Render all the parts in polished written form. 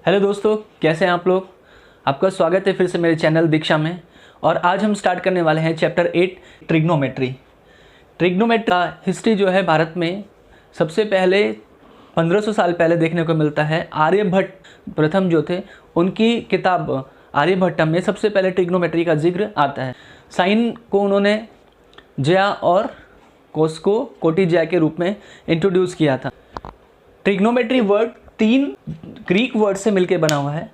Hello दोस्तों, कैसे हैं आप लोग। आपका स्वागत है फिर से मेरे चैनल दीक्षा में। और आज हम स्टार्ट करने वाले हैं चैप्टर 8 ट्रिग्नोमेट्री। ट्रिग्नोमेट्री का हिस्ट्री जो है भारत में सबसे पहले 1500 साल पहले देखने को मिलता है। आर्यभट्ट प्रथम जो थे, उनकी किताब आर्यभट्टम में सबसे पहले ट्रिग्नोमेट्री का जिक्र आता है। साइन को उन्होंने ज्या और कोस को कोटिज्या के रूप में इंट्रोड्यूस किया था। ट्रिग्नोमेट्री वर्ड 3 ग्रीक वर्ड से मिलकर बना हुआ है।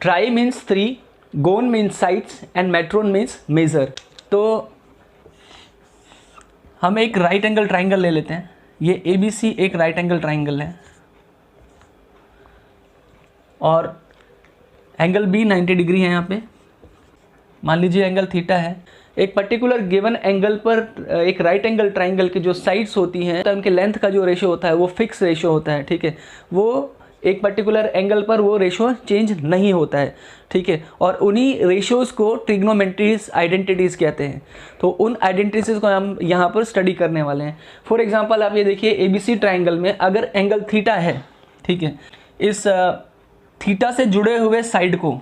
Tri means 3, gon means sides and metron means measure. तो हम एक राइट एंगल ट्राइंगल ले लेते हैं। ये ABC एक राइट एंगल ट्राइंगल है और एंगल B 90 डिग्री है। यहाँ पे मान लीजिए एंगल थीटा है। एक पर्टिकुलर गिवन एंगल पर एक राइट एंगल ट्राइंगल की जो साइड्स होती हैं तो उनके लेंथ का जो रेशो होता है वो फिक्स रेशो होता है, ठीक है। वो एक पर्टिकुलर एंगल पर वो रेशो चेंज नहीं होता है, ठीक है। और उन्हीं रेशोज़ को ट्रिग्नोमेट्रीज आइडेंटिटीज़ कहते हैं। तो उन आइडेंटिटीज़ को हम यहाँ पर स्टडी करने वाले हैं। फॉर एग्जांपल आप ये देखिए, ABC ट्राइंगल में अगर एंगल थीटा है, ठीक है, इस थीटा से जुड़े हुए साइड को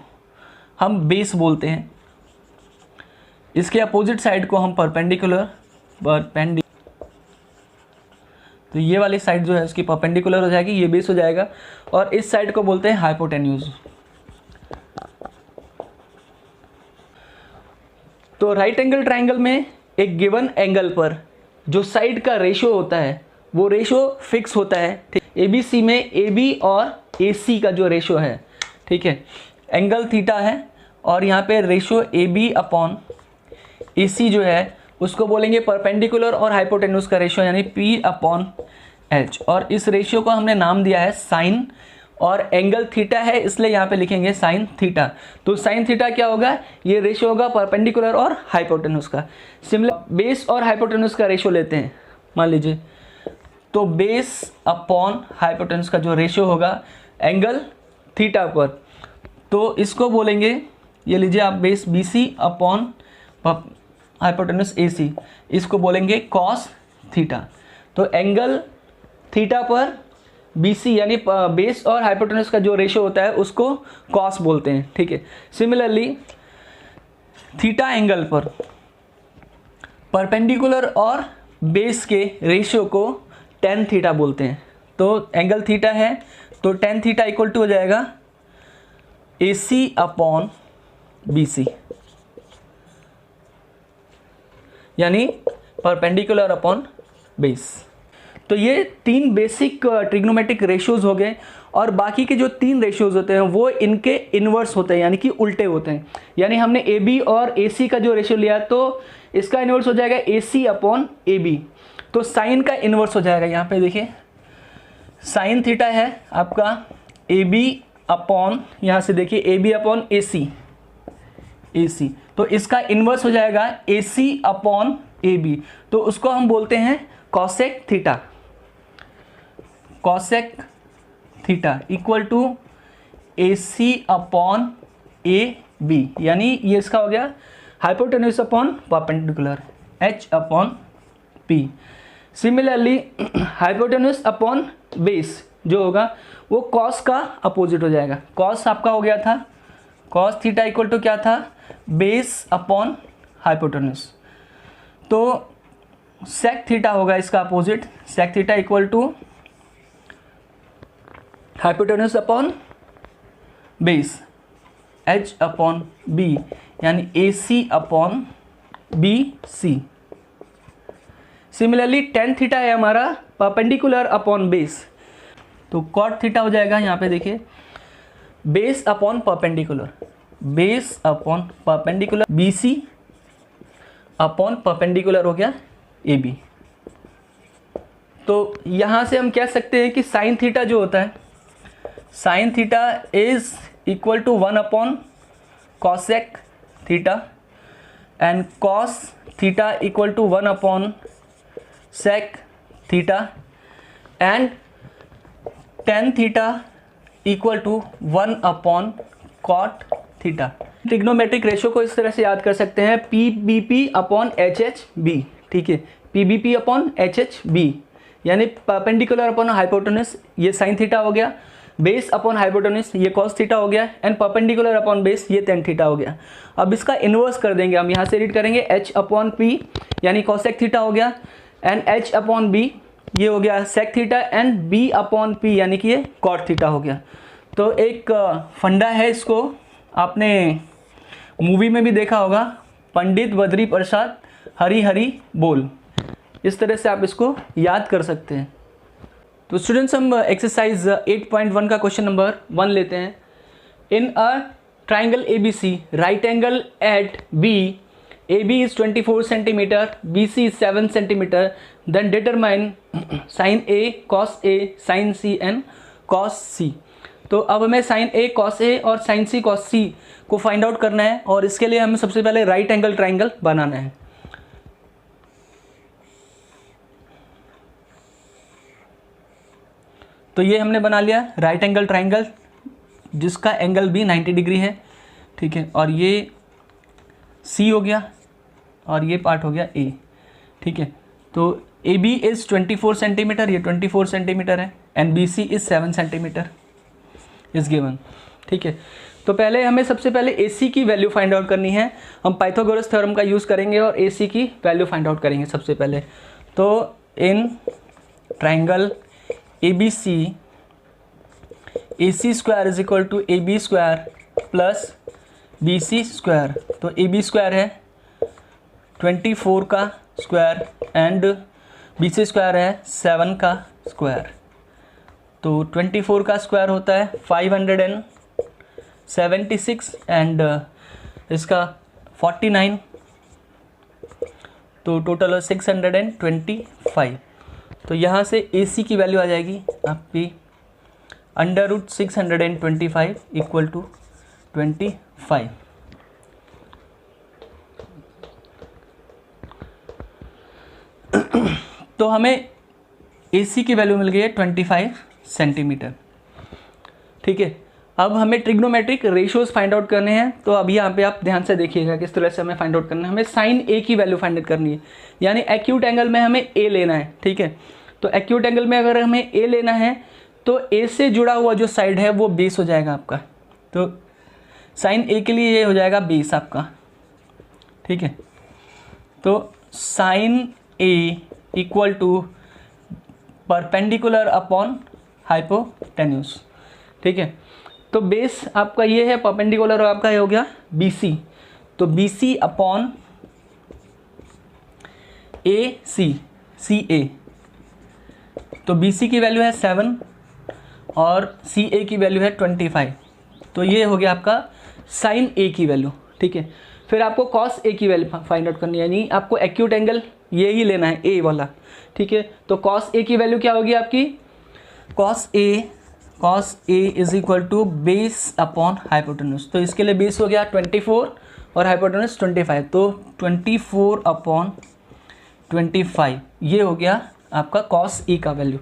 हम बेस बोलते हैं। इसके अपोजिट साइड को हम परपेंडिकुलर तो ये वाली साइड जो है उसकी परपेंडिकुलर हो जाएगी, ये बेस हो जाएगा। और इस साइड को बोलते हैं हाइपोटेन्यूज। तो राइट एंगल ट्राइंगल में एक गिवन एंगल पर जो साइड का रेशो होता है वो रेशो फिक्स होता है। ABC में AB और AC का जो रेशो है, ठीक है, एंगल थीटा है और यहाँ पे रेशो AB अपॉन AC जो है उसको बोलेंगे परपेंडिकुलर और हाइपोटेन्यूज का रेशियो यानी P अपॉन H। और इस रेशियो को हमने नाम दिया है साइन। और एंगल थीटा है इसलिए यहाँ पे लिखेंगे साइन थीटा। तो साइन थीटा क्या होगा, ये रेशियो होगा परपेंडिकुलर और हाइपोटेन्यूज का। सिमिलर बेस और हाइपोटेन्यूज का रेशियो लेते हैं मान लीजिए, तो बेस अपॉन हाइपोटेन्यूज का जो रेशियो होगा एंगल थीटा पर, तो इसको बोलेंगे, ये लीजिए आप, base BC upon hypotenuse AC, इसको बोलेंगे कॉस थीटा। तो एंगल थीटा पर BC यानी बेस और हाइपोटेन्यूज का जो रेशियो होता है उसको कॉस बोलते हैं, ठीक है। सिमिलरली थीटा एंगल पर परपेंडिकुलर और बेस के रेशियो को tan थीटा बोलते हैं। तो एंगल थीटा है तो tan थीटा इक्वल टू हो जाएगा AC अपॉन BC यानी परपेंडिकुलर अपॉन बेस। तो ये 3 बेसिक ट्रिग्नोमेट्रिक रेशियोज हो गए। और बाकी के जो 3 रेशियोज होते हैं वो इनके इन्वर्स होते हैं यानी कि उल्टे होते हैं। यानी हमने AB और AC का जो रेशियो लिया तो इसका इन्वर्स हो जाएगा AC अपॉन AB। तो साइन का इन्वर्स हो जाएगा, यहाँ पे देखिए साइन थीटा है आपका AB अपॉन, यहाँ से देखिए AB अपॉन AC, तो इसका इन्वर्स हो जाएगा AC अपॉन AB। तो उसको हम बोलते हैं cosec theta. Cosec theta equal to AC upon AB, यानी ये इसका हो गया hypotenuse upon perpendicular H upon P। Similarly hypotenuse upon base जो होगा वो कॉस का अपोजिट हो जाएगा। कॉस आपका हो गया था, कॉस थीटा इक्वल टू क्या था, बेस अपॉन हाइपोटेन्यूज। तो सेक थीटा होगा इसका opposite. Sec theta equal to hypotenuse upon base H upon B यानी AC upon BC। Similarly tan theta है हमारा परपेंडिकुलर अपॉन बेस, तो कॉट थीटा हो जाएगा, यहाँ पे देखिए base upon perpendicular, base upon perpendicular BC upon perpendicular हो गया AB। तो यहाँ से हम कह सकते हैं कि साइन थीटा जो होता है, sine theta is equal to 1 upon cosec theta and cos theta equal to 1 upon sec theta and tan theta equal to 1 upon cot theta. Trigonometric ratio को इस तरह से याद कर सकते हैं PBP अपॉन HHB, ठीक है, PBP अपॉन HHB यानी परपेंडिकुलर अपॉन हाइपोटेन्यूज, ये साइन थीटा हो गया। बेस अपॉन हाइपोटेन्यूज ये कॉस थीटा हो गया, एंड परपेंडिकुलर अपॉन बेस ये टेन थीटा हो गया। अब इसका इन्वर्स कर देंगे, हम यहाँ से रीड करेंगे एच अपॉन पी यानी कॉसेक थीटा हो गया, एंड एच अपॉन बी ये हो गया sec theta, and B upon P यानी कि ये कॉट थीटा हो गया। तो एक फंडा है, इसको आपने मूवी में भी देखा होगा, पंडित बद्री प्रसाद हरी हरी बोल, इस तरह से आप इसको याद कर सकते हैं। तो स्टूडेंट्स हम एक्सरसाइज 8.1 का क्वेश्चन नंबर 1 लेते हैं। In a triangle ABC, right angle at B, AB is 24 centimeter, BC is 7 centimeter, then determine sin A, cos A, sin C and cos C। तो अब हमें sin A, cos A और sin C, cos C को find out करना है, और इसके लिए हमें सबसे पहले राइट एंगल ट्राइंगल बनाना है। तो ये हमने बना लिया राइट एंगल ट्राइंगल जिसका एंगल भी 90 डिग्री है, ठीक है, और ये C हो गया और ये पार्ट हो गया A, ठीक है। तो AB इज़ 24 सेंटीमीटर, ये 24 सेंटीमीटर है, and BC is 7 centimetre is given, ठीक है। तो पहले हमें सबसे पहले AC की वैल्यू फाइंड आउट करनी है। हम पाइथागोरस थ्योरम का यूज़ करेंगे और AC की वैल्यू फाइंड आउट करेंगे सबसे पहले। तो in triangle ABC, AC square is equal to AB square plus BC square. तो AB स्क्वायर है 24 का स्क्वायर, एंड BC स्क्वायर है 7 का स्क्वायर। तो 24 का स्क्वायर होता है 576, एंड इसका 49, तो टोटल 625। तो यहाँ से AC की वैल्यू आ जाएगी आपकी √625 इक्वल टू 25। तो हमें AC की वैल्यू मिल गई है 25 सेंटीमीटर, ठीक है। अब हमें ट्रिग्नोमेट्रिक रेशियोज फाइंड आउट करने हैं। तो अभी यहाँ पे आप ध्यान से देखिएगा किस तरह से हमें फाइंड आउट करना है। हमें साइन A की वैल्यू फाइंड आउट करनी है, यानी एक्यूट एंगल में हमें A लेना है, ठीक है। तो एक्यूट एंगल में अगर हमें A लेना है तो A से जुड़ा हुआ जो साइड है वो बेस हो जाएगा आपका। तो साइन A के लिए ये हो जाएगा बेस आपका, ठीक है। तो sine A equal to perpendicular upon hypotenuse, ठीक है। तो बेस आपका ये है परपेंडिकुलर, और आपका ये हो गया BC। तो BC अपॉन AC, CA। तो BC की वैल्यू है 7 और CA की वैल्यू है 25। तो ये हो गया आपका साइन A की वैल्यू, ठीक है। फिर आपको कॉस A की वैल्यू फाइंड आउट करनी है, यानी आपको एक्यूट एंगल ये ही लेना है A वाला, ठीक है। तो कॉस A की वैल्यू क्या होगी आपकी, cos A is equal to base upon hypotenuse. तो इसके लिए बेस हो गया 24 और हाइपोटेन्यूज 25, तो 24 अपॉन 25 ये हो गया आपका कॉस E का वैल्यू।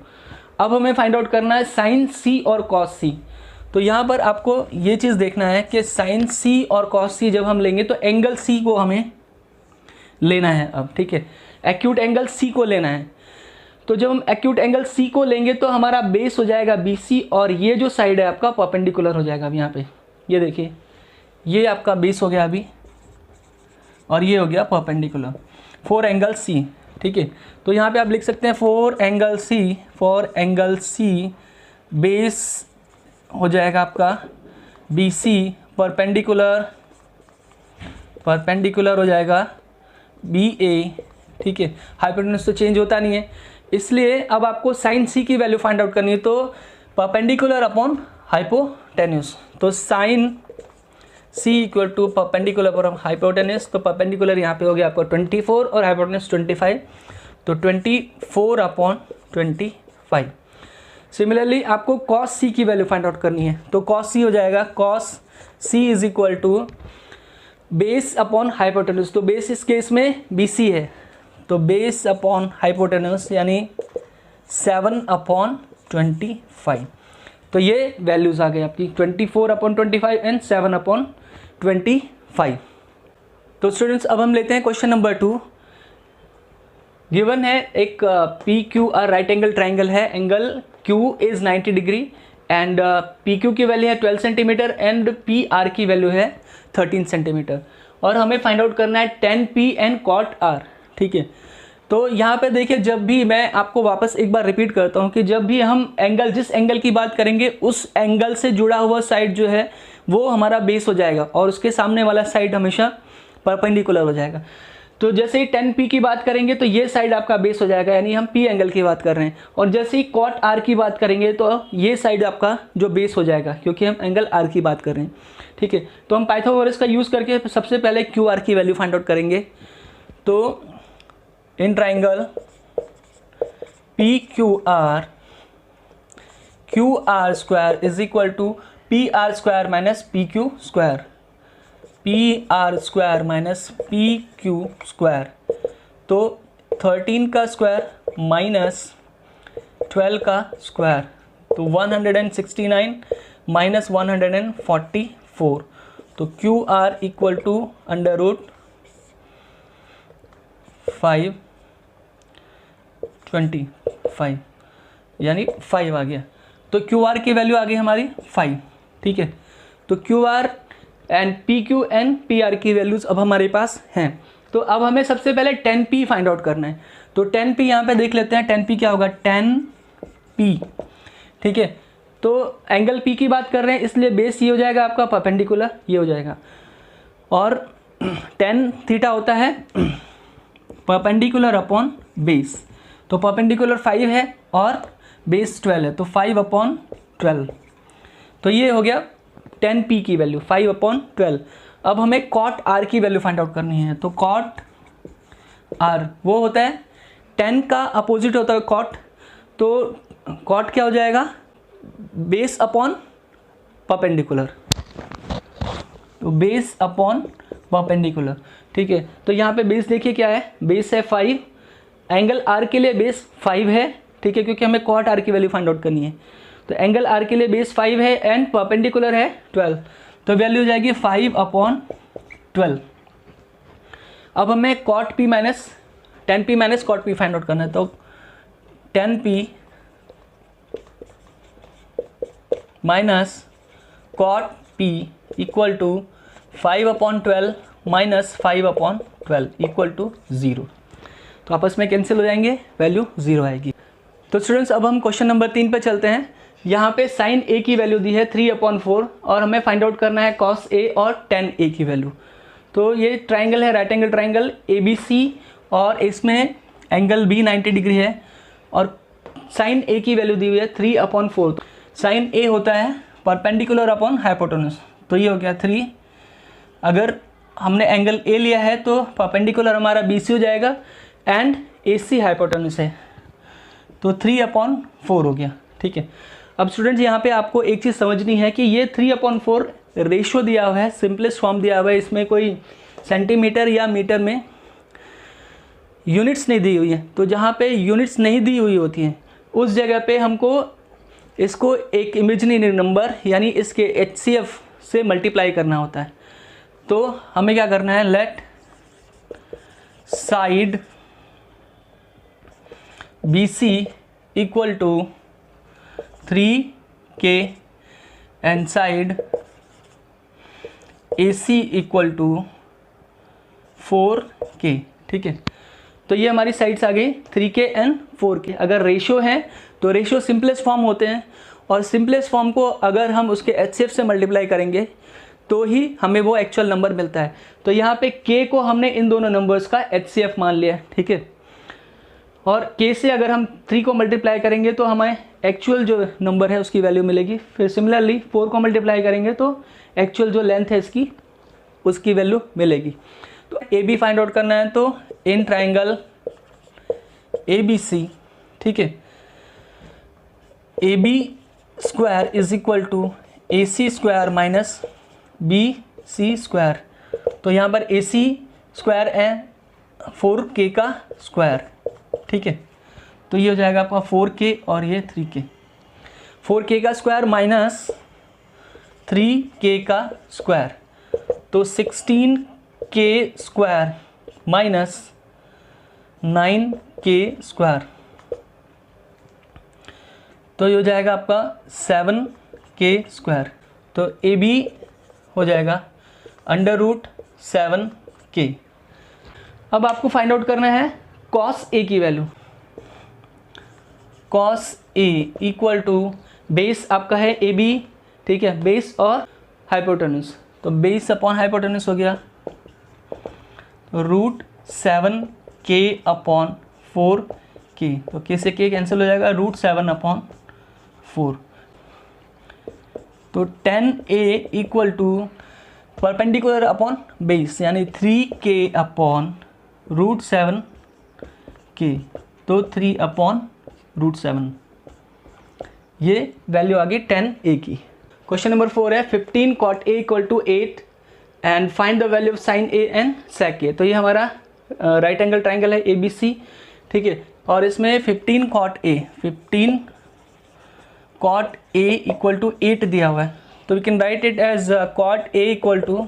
अब हमें फाइंड आउट करना है साइन C और कॉस C। तो यहाँ पर आपको ये चीज़ देखना है कि साइन C और कॉस C जब हम लेंगे तो एंगल C को हमें लेना है अब, ठीक है। एक्यूट एंगल C को लेना है। तो जब हम एक्यूट एंगल C को लेंगे तो हमारा बेस हो जाएगा BC, और ये जो साइड है आपका परपेंडिकुलर हो जाएगा। अब यहाँ पे ये देखिए, ये आपका बेस हो गया अभी, और ये हो गया परपेंडिकुलर फॉर एंगल C, ठीक है। तो यहाँ पे आप लिख सकते हैं फॉर एंगल C बेस हो जाएगा आपका BC, परपेंडिकुलर हो जाएगा BA, ठीक है। हाइपोटेन्यूज तो चेंज होता नहीं है, इसलिए अब आपको साइन C की वैल्यू फाइंड आउट करनी है। तो परपेंडिकुलर अपॉन हाइपोटेन्यूज, तो sine C equal to perpendicular upon hypotenuse. तो परपेंडिकुलर यहाँ पे हो गया आपको 24 और हाइपोटेन्यूज 25, तो 24 अपॉन 25। सिमिलरली आपको कॉस C की वैल्यू फाइंड आउट करनी है। तो कॉस C हो जाएगा cos C is equal to base upon hypotenuse. तो बेस इस केस में BC है, तो बेस अपॉन हाइपोटेन्यूज यानी 7 अपॉन 25। तो ये वैल्यूज़ आ गई आपकी 24 अपॉन 25 एंड 7 अपॉन 25। तो स्टूडेंट्स अब हम लेते हैं क्वेश्चन नंबर 2। गिवन है एक PQR राइट एंगल ट्राइंगल है, angle Q is 90 degree and P Q की वैल्यू है 12 सेंटीमीटर एंड पी आर की वैल्यू है 13 सेंटीमीटर। और हमें फाइंड आउट करना है 10P एंड कॉट आर, ठीक है। तो यहाँ पे देखिए, जब भी मैं आपको वापस एक बार रिपीट करता हूँ कि जब भी हम एंगल, जिस एंगल की बात करेंगे उस एंगल से जुड़ा हुआ साइड जो है वो हमारा बेस हो जाएगा और उसके सामने वाला साइड हमेशा परपेंडिकुलर हो जाएगा। तो जैसे ही 10P की बात करेंगे तो ये साइड आपका बेस हो जाएगा, यानी हम P एंगल की बात कर रहे हैं। और जैसे ही कॉट R की बात करेंगे तो ये साइड आपका जो बेस हो जाएगा, क्योंकि हम एंगल R की बात कर रहे हैं, ठीक है। तो हम पाइथागोरस का यूज़ करके सबसे पहले QR की वैल्यू फाइंड आउट करेंगे। तो in triangle PQR, QR square is equal to PR square minus PQ square, PR square minus PQ square. तो 13 का स्क्वायर माइनस 12 का स्क्वायर, तो 169 माइनस 144। तो QR equal to under root 525, यानी 5 आ गया। तो QR की वैल्यू आ गई हमारी 5, ठीक है। तो QR and PQ and PR की वैल्यूज़ अब हमारे पास हैं। तो अब हमें सबसे पहले 10P फाइंड आउट करना है। तो 10P यहाँ पे देख लेते हैं, 10P क्या होगा, 10P, ठीक है। तो एंगल P की बात कर रहे हैं इसलिए बेस ये हो जाएगा आपका, परपेंडिकुलर ये हो जाएगा। और 10 थीटा होता है परपेंडिकुलर अपॉन बेस, तो परपेंडिकुलर 5 है और बेस 12 है, तो 5/12। तो ये हो गया 10P की वैल्यू 5/12। अब हमें कॉट R की वैल्यू फाइंड आउट करनी है। तो कॉट R वो होता है 10 का अपोजिट होता है कॉट, तो कॉट क्या हो जाएगा, बेस अपॉन परपेंडिकुलर, तो बेस अपॉन परपेंडिकुलर, ठीक है। तो यहाँ पे बेस देखिए क्या है, बेस है 5, एंगल R के लिए बेस 5 है, ठीक है, क्योंकि हमें कॉट R की वैल्यू फाइंड आउट करनी है। तो एंगल R के लिए बेस 5 है एंड परपेंडिकुलर है 12, तो वैल्यू हो जाएगी 5/12। अब हमें cot P minus 10P minus cot P find out करना है। तो 10P minus cot P equal to 5/12 minus 5/12 equal to 0। तो आपस में कैंसिल हो जाएंगे, वैल्यू 0 आएगी। तो स्टूडेंट्स अब हम क्वेश्चन नंबर 3 पे चलते हैं। यहाँ पे साइन A की वैल्यू दी है 3/4 और हमें फाइंड आउट करना है कॉस A और tan A की वैल्यू। तो ये ट्राइंगल है, राइट एंगल ट्राइंगल ABC, और इसमें एंगल B 90 डिग्री है और साइन A की वैल्यू दी हुई है 3/4। साइन A होता है परपेंडिकुलर अपॉन हाइपोटेन्यूज, तो ये हो गया 3। अगर हमने एंगल A लिया है तो परपेंडिकुलर हमारा BC हो जाएगा एंड AC हाइपोटेन्यूज है, तो 3/4 हो गया, ठीक है। अब स्टूडेंट्स यहाँ पे आपको एक चीज़ समझनी है कि ये 3/4 रेशो दिया हुआ है, सिंपलेस्ट फॉर्म दिया हुआ है, इसमें कोई सेंटीमीटर या मीटर में यूनिट्स नहीं दी हुई है। तो जहाँ पे यूनिट्स नहीं दी हुई होती हैं उस जगह पे हमको इसको एक इमेजिनरी नंबर यानी इसके HCF से मल्टीप्लाई करना होता है। तो हमें क्या करना है, let side BC equal to 3K and side AC equal to 4K, ठीक है। तो ये हमारी साइड्स आ गई 3K एंड 4K। अगर रेशो है तो रेशो सिंपलेस्ट फॉर्म होते हैं और सिंपलेस्ट फॉर्म को अगर हम उसके HCF से मल्टीप्लाई करेंगे तो ही हमें वो एक्चुअल नंबर मिलता है। तो यहाँ पे K को हमने इन दोनों नंबर्स का HCF मान लिया, ठीक है। और K से अगर हम 3 को मल्टीप्लाई करेंगे तो हमें एक्चुअल जो नंबर है उसकी वैल्यू मिलेगी। फिर सिमिलरली 4 को मल्टीप्लाई करेंगे तो एक्चुअल जो लेंथ है इसकी उसकी वैल्यू मिलेगी। तो AB फाइंड आउट करना है, तो इन ट्राइंगल ABC, ठीक है, AB square is equal to AC square minus BC square. तो यहाँ पर AC स्क्वायर है 4K का स्क्वायर, ठीक है। तो ये हो जाएगा आपका 4K और ये 3K, 4K का स्क्वायर माइनस 3K का स्क्वायर, तो 16K square minus 9K square. तो ये हो जाएगा आपका 7 के स्क्वायर। तो ए बी हो जाएगा √7k। अब आपको फाइंड आउट करना है कॉस ए की value. Cos A equal to base आपका है ए बी, ठीक है, बेस और हाइपोटेन्यूज। तो बेस अपॉन हाइपोटेन्यूज हो गया √7k/4k। तो k से k कैंसिल हो जाएगा, √7/4। तो 10a equal to perpendicular upon base यानी 3k/7k। तो 3/7, ये वैल्यू आ गई 10a की। क्वेश्चन नंबर 4 है 15 cot a equal to 8 and find the value of sine a and sec a। तो ये हमारा राइट एंगल ट्राइंगल है ABC, ठीक है, और इसमें 15 cot a इक्वल टू 8 दिया हुआ है। तो we can write it as cot a equal to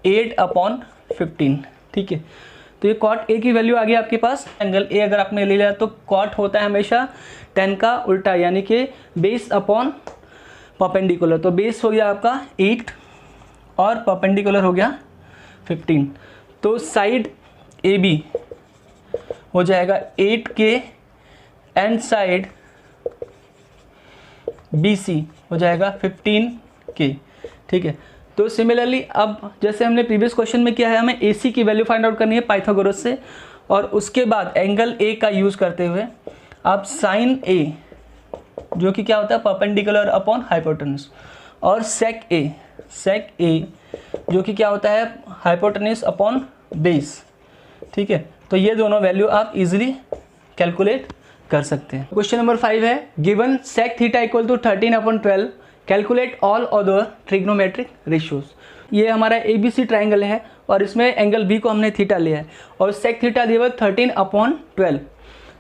8/15, ठीक है। तो ये cot a की वैल्यू आ गई आपके पास। एंगल a अगर आपने ले लिया तो cot होता है हमेशा tan का उल्टा, यानी कि बेस अपॉन परपेंडिकुलर। तो बेस हो गया आपका 8 और परपेंडिकुलर हो गया 15। तो साइड AB हो जाएगा 8k एंड साइड BC हो जाएगा 15k, ठीक है। तो सिमिलरली अब जैसे हमने प्रीवियस क्वेश्चन में किया है, हमें AC की वैल्यू फाइंड आउट करनी है पाइथागोरस से, और उसके बाद एंगल A का यूज़ करते हुए आप साइन A जो कि क्या होता है परपेंडिकुलर अपॉन हाइपोटेन्यूज, और सेक A जो कि क्या होता है हाइपोटेन्यूज अपॉन बेस, ठीक है। तो ये दोनों वैल्यू आप इजीली कैलकुलेट कर सकते हैं। क्वेश्चन नंबर 5 है given sec theta equal to 13/12 calculate all other trigonometric ratios. ये हमारा ABC ट्राइंगल है और इसमें एंगल B को हमने थीटा लिया है और सेक थीटा दिया हुआ 13/12।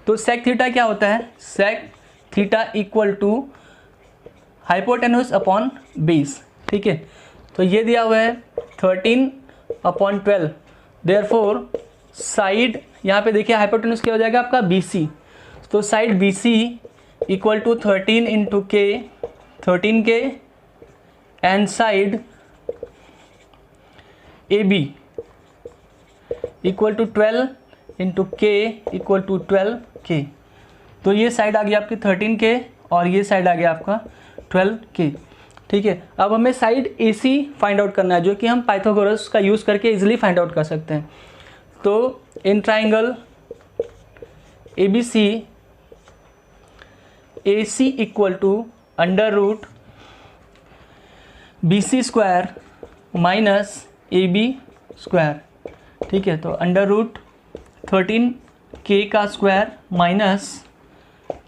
तो सेक थीटा क्या होता है, sec theta equal to hypotenuse upon base, ठीक है। तो ये दिया हुआ है 13/12, देयरफॉर साइड यहाँ पे देखिए हाइपोटेन्यूज क्या हो जाएगा आपका BC। तो side BC equal to 13k and side AB equal to 12 k equal to 12k। तो ये साइड आ गया आपकी 13k और ये साइड आ गया आपका 12k, ठीक है। अब हमें साइड AC फाइंड आउट करना है, जो कि हम पाइथागोरस का यूज़ करके इजीली फाइंड आउट कर सकते हैं। तो in triangle ABC AC equal to √BC square minus AB square, ठीक है। तो √13k का स्क्वायर माइनस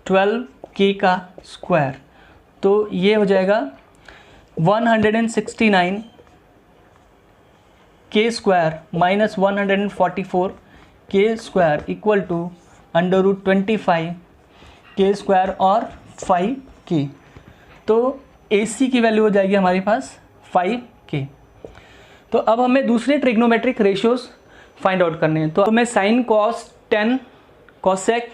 12k का स्क्वायर। तो ये हो जाएगा 169k square minus 144k square equal to √25k square और 5k। तो AC की वैल्यू हो जाएगी हमारे पास 5k। तो अब हमें दूसरे ट्रिग्नोमेट्रिक रेशियोज फाइंड आउट करने हैं। तो हमें साइन कॉस टेन कॉसेक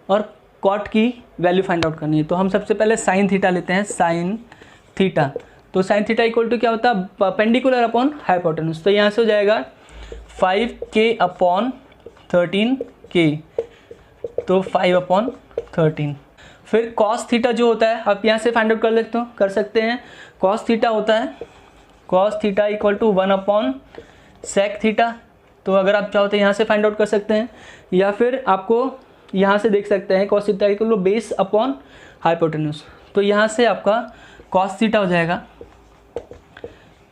और कॉट की वैल्यू फाइंड आउट करनी है। तो हम सबसे पहले साइन थीटा लेते हैं, साइन थीटा। तो साइन थीटा इक्वल टू क्या होता है परपेंडिकुलर अपॉन हाइपोटेन्यूज। तो यहाँ से हो जाएगा 5k/13k, तो 5/13। फिर कॉस थीटा जो होता है आप यहाँ से फाइंड आउट कर सकते हैं। कॉस थीटा होता है कॉस थीटा इक्वल टू 1/सेक थीटा। तो अगर आप चाहो तो यहाँ से फाइंड आउट कर सकते हैं, या फिर आपको यहाँ से देख सकते हैं cos theta equal to base upon hypotenuse. तो यहाँ से आपका कॉस थीटा हो जाएगा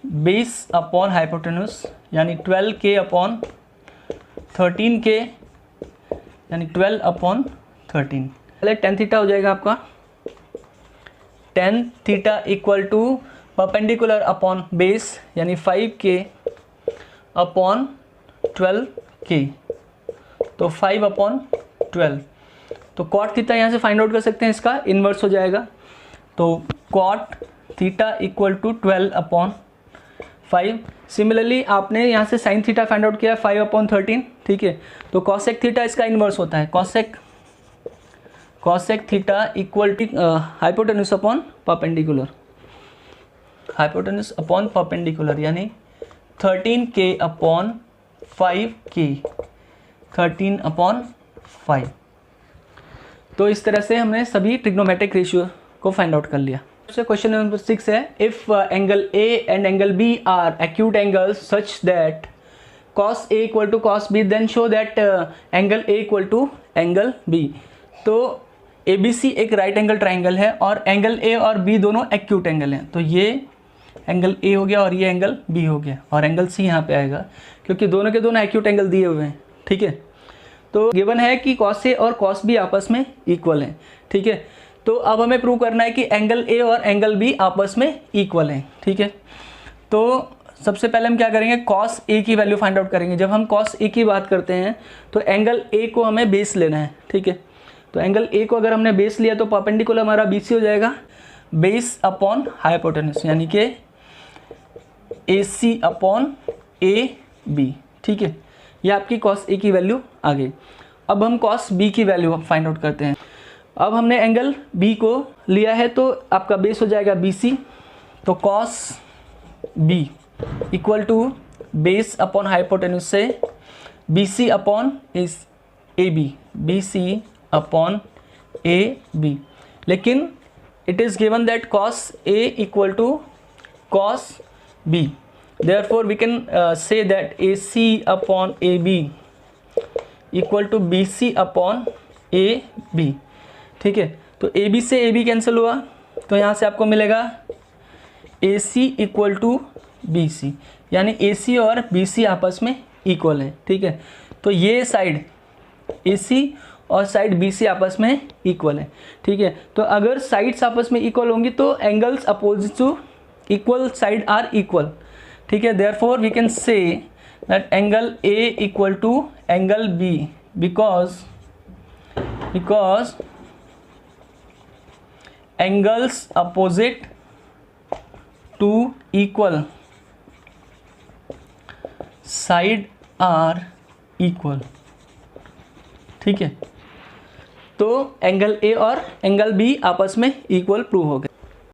बेस अपॉन हाइपोटेन्यूज यानी 12k/13k यानी 12/13। पहले टेन थीटा हो जाएगा आपका tan theta equal to perpendicular upon base यानी 5k/12k, तो 5/12। तो कॉट थीटा यहाँ से फाइंड आउट कर सकते हैं, इसका इन्वर्स हो जाएगा। तो cot theta equal to 12/5। Similarly आपने यहाँ से साइन थीटा फाइंड आउट किया 5/13, ठीक है। तो कॉसेक थीटा इसका इन्वर्स होता है, cosec theta equal to hypotenuse upon perpendicular. Hypotenuse upon perpendicular, यानी 13k अपॉन 5k, 13/5। तो इस तरह से हमने सभी ट्रिग्नोमेट्रिक रेशियो को फाइंड आउट कर लिया। क्वेश्चन नंबर 6 है, if angle A and angle B are acute angles such that cos A equal to cos B, then show that angle A equal to angle B। तो ABC एक right angle triangle है और angle A और B दोनों acute angle हैं। तो ये angle A हो गया और ये एंगल B हो गया, और एंगल C यहाँ पे आएगा क्योंकि दोनों के दोनों एक्यूट एंगल दिए हुए हैं। ठीक है, तो गिवन है कि cos A और cos B आपस में इक्वल हैं। ठीक है, तो अब हमें प्रूव करना है कि एंगल A और एंगल B आपस में इक्वल हैं। ठीक है, तो सबसे पहले हम क्या करेंगे, cos A की वैल्यू फाइंड आउट करेंगे। जब हम cos A की बात करते हैं तो एंगल A को हमें बेस लेना है। ठीक है, तो एंगल A को अगर हमने बेस लिया तो परपेंडिकुलर हमारा BC हो जाएगा बेस अपॉन हाइपोटेनस, यानी कि AC अपॉन AB। ठीक है, ये आपकी cos A की वैल्यू आ गई। अब हम cos B की वैल्यू फाइंड आउट करते हैं। अब हमने एंगल B को लिया है तो आपका बेस हो जाएगा BC, तो cos B equal to base upon hypotenuse से BC upon AB, BC upon AB। लेकिन it is given that cos A equal to cos B, therefore we can say that AC upon AB equal to BC upon AB। ठीक है, तो AB से AB cancel हुआ तो यहाँ से आपको मिलेगा AC इक्वल टू BC, यानी AC और BC आपस में इक्वल है। ठीक है, तो ये साइड AC और साइड BC आपस में इक्वल है। ठीक है, तो अगर साइड्स आपस में इक्वल होंगी तो angles opposite to equal side are equal. ठीक है, therefore we can say that angle A equal to angle B because angles opposite to equal side are equal. ठीक है, तो एंगल A और एंगल B आपस में इक्वल प्रूव हो गए।